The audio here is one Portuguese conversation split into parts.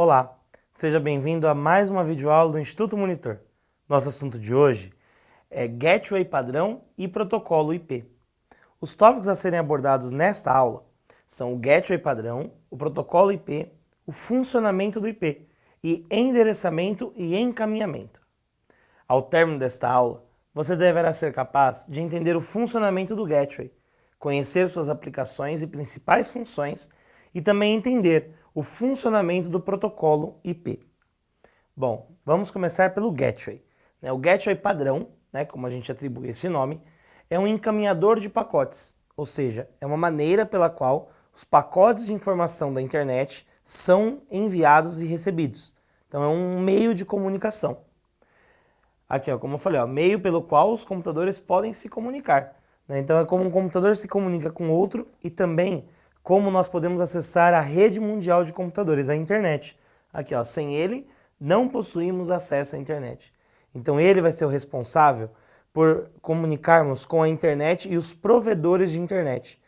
Olá, seja bem-vindo a mais uma videoaula do Instituto Monitor. Nosso assunto de hoje é Gateway padrão e protocolo IP. Os tópicos a serem abordados nesta aula são o Gateway padrão, o protocolo IP, o funcionamento do IP e endereçamento e encaminhamento. Ao término desta aula, você deverá ser capaz de entender o funcionamento do Gateway, conhecer suas aplicações e principais funções e também entender o funcionamento do protocolo IP. Bom, vamos começar pelo Gateway. O Gateway padrão, como a gente atribui esse nome, é um encaminhador de pacotes, ou seja, é uma maneira pela qual os pacotes de informação da internet são enviados e recebidos. Então é um meio de comunicação. Aqui, como eu falei, meio pelo qual os computadores podem se comunicar. Então é como um computador se comunica com outro e também como nós podemos acessar a rede mundial de computadores, a internet. Aqui, sem ele, não possuímos acesso à internet. Então ele vai ser o responsável por comunicarmos com a internet e os provedores de internet.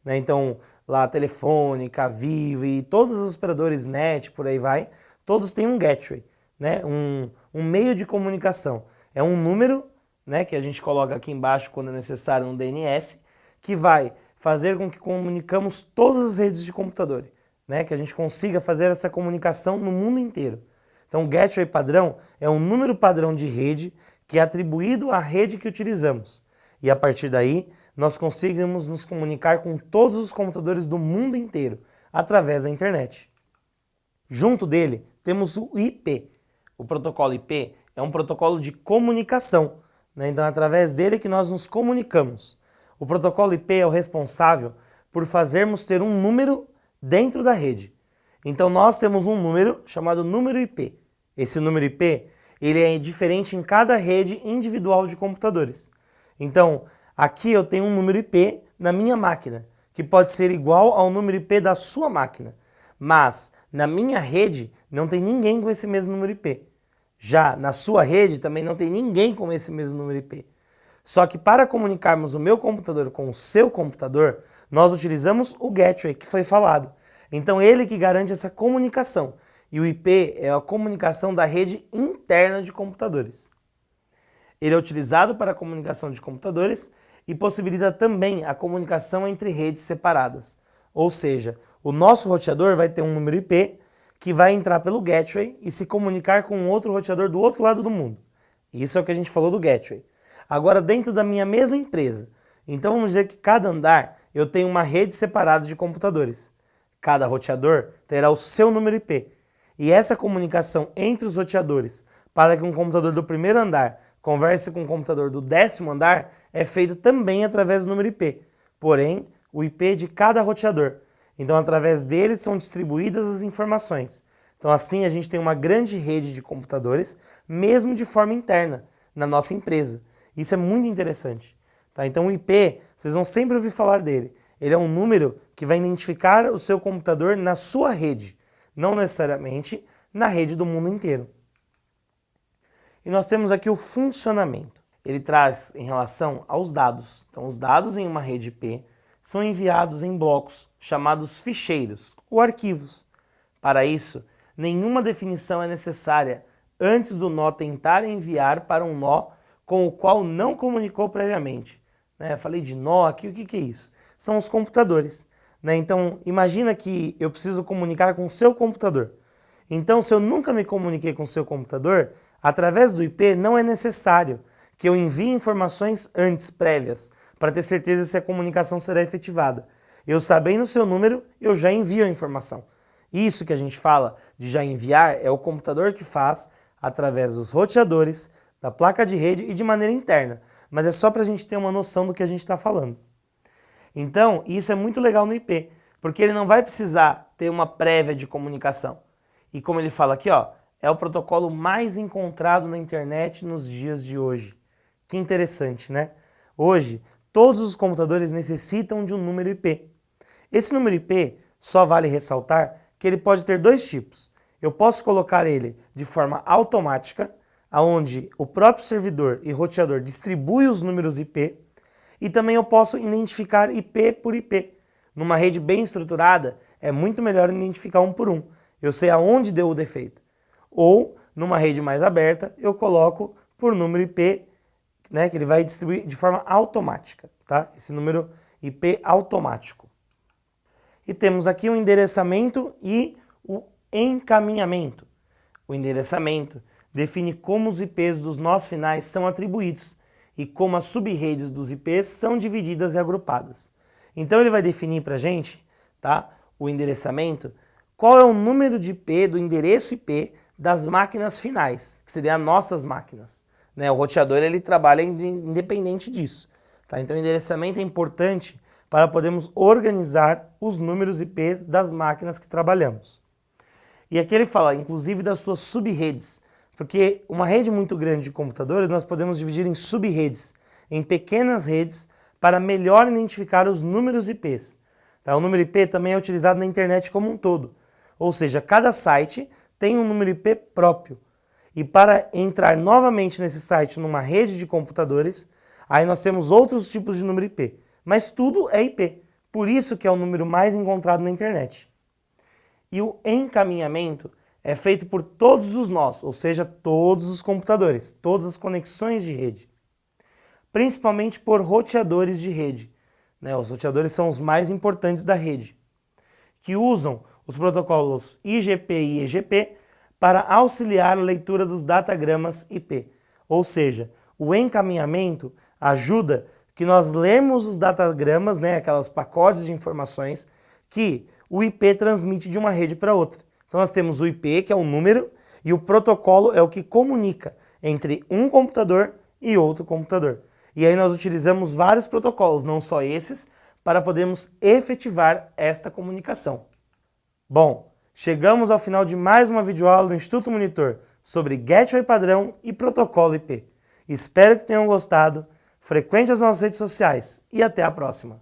Então, lá, Telefônica, Vivo e todos os operadores net, por aí vai, todos têm um gateway, um meio de comunicação. É um número, que a gente coloca aqui embaixo quando é necessário um DNS, que vai fazer com que comunicamos todas as redes de computador, que a gente consiga fazer essa comunicação no mundo inteiro. Então o Gateway padrão é um número padrão de rede que é atribuído à rede que utilizamos. E a partir daí, nós conseguimos nos comunicar com todos os computadores do mundo inteiro, através da internet. Junto dele, temos o IP. O protocolo IP é um protocolo de comunicação. Então é através dele que nós nos comunicamos. O protocolo IP é o responsável por fazermos ter um número dentro da rede. Então nós temos um número chamado número IP. Esse número IP ele é diferente em cada rede individual de computadores. Então aqui eu tenho um número IP na minha máquina, que pode ser igual ao número IP da sua máquina. Mas na minha rede não tem ninguém com esse mesmo número IP. Já na sua rede também não tem ninguém com esse mesmo número IP. Só que para comunicarmos o meu computador com o seu computador, nós utilizamos o Gateway que foi falado. Então ele que garante essa comunicação. E o IP é a comunicação da rede interna de computadores. Ele é utilizado para a comunicação de computadores e possibilita também a comunicação entre redes separadas. Ou seja, o nosso roteador vai ter um número IP que vai entrar pelo Gateway e se comunicar com outro roteador do outro lado do mundo. Isso é o que a gente falou do Gateway. Agora, dentro da minha mesma empresa, então vamos dizer que cada andar eu tenho uma rede separada de computadores. Cada roteador terá o seu número IP. E essa comunicação entre os roteadores para que um computador do primeiro andar converse com um computador do 10º andar é feito também através do número IP. Porém, o IP de cada roteador. Então, através deles são distribuídas as informações. Então, assim, a gente tem uma grande rede de computadores, mesmo de forma interna, na nossa empresa. Isso é muito interessante. Então o IP, vocês vão sempre ouvir falar dele. Ele é um número que vai identificar o seu computador na sua rede, não necessariamente na rede do mundo inteiro. E nós temos aqui o funcionamento. Ele traz em relação aos dados. Então os dados em uma rede IP são enviados em blocos, chamados ficheiros ou arquivos. Para isso, nenhuma definição é necessária antes do nó tentar enviar para um nó com o qual não comunicou previamente. Eu falei de nó aqui, o que é isso? São os computadores. Então, imagina que eu preciso comunicar com o seu computador. Então, se eu nunca me comuniquei com o seu computador, através do IP não é necessário que eu envie informações antes, prévias, para ter certeza se a comunicação será efetivada. Eu sabendo o seu número, eu já envio a informação. Isso que a gente fala de já enviar é o computador que faz através dos roteadores, da placa de rede e de maneira interna, mas é só para a gente ter uma noção do que a gente está falando. Então, isso é muito legal no IP, porque ele não vai precisar ter uma prévia de comunicação. E como ele fala aqui, é o protocolo mais encontrado na internet nos dias de hoje. Que interessante, né? Hoje, todos os computadores necessitam de um número IP. Esse número IP, só vale ressaltar que ele pode ter dois tipos. Eu posso colocar ele de forma automática, onde o próprio servidor e roteador distribui os números IP, e também eu posso identificar IP por IP. Numa rede bem estruturada, é muito melhor identificar um por um. eu sei aonde deu o defeito. Ou, numa rede mais aberta, eu coloco por número IP, né, que ele vai distribuir de forma automática, tá? Esse número IP automático. E temos aqui o endereçamento e o encaminhamento. O endereçamento define como os IPs dos nós finais são atribuídos e como as sub-redes dos IPs são divididas e agrupadas. Então ele vai definir para a gente, tá, o endereçamento, qual é o número de IP do endereço IP das máquinas finais, que seriam as nossas máquinas. Né? O roteador ele trabalha independente disso. Tá? Então o endereçamento é importante para podermos organizar os números IPs das máquinas que trabalhamos. E aqui ele fala, inclusive, das suas sub-redes, porque uma rede muito grande de computadores nós podemos dividir em sub-redes, em pequenas redes, para melhor identificar os números IPs. Tá? O número IP também é utilizado na internet como um todo, ou seja, cada site tem um número IP próprio. E para entrar novamente nesse site numa rede de computadores, aí nós temos outros tipos de número IP. Mas tudo é IP, por isso que é o número mais encontrado na internet. E o encaminhamento é feito por todos os nós, ou seja, todos os computadores, todas as conexões de rede. Principalmente por roteadores de rede. Né? Os roteadores são os mais importantes da rede, que usam os protocolos IGP e EGP para auxiliar a leitura dos datagramas IP. Ou seja, o encaminhamento ajuda que nós lemos os datagramas, né, aquelas pacotes de informações que o IP transmite de uma rede para outra. Então nós temos o IP, que é o número, e o protocolo é o que comunica entre um computador e outro computador. E aí nós utilizamos vários protocolos, não só esses, para podermos efetivar esta comunicação. Bom, chegamos ao final de mais uma videoaula do Instituto Monitor sobre Gateway padrão e protocolo IP. Espero que tenham gostado, frequente as nossas redes sociais e até a próxima!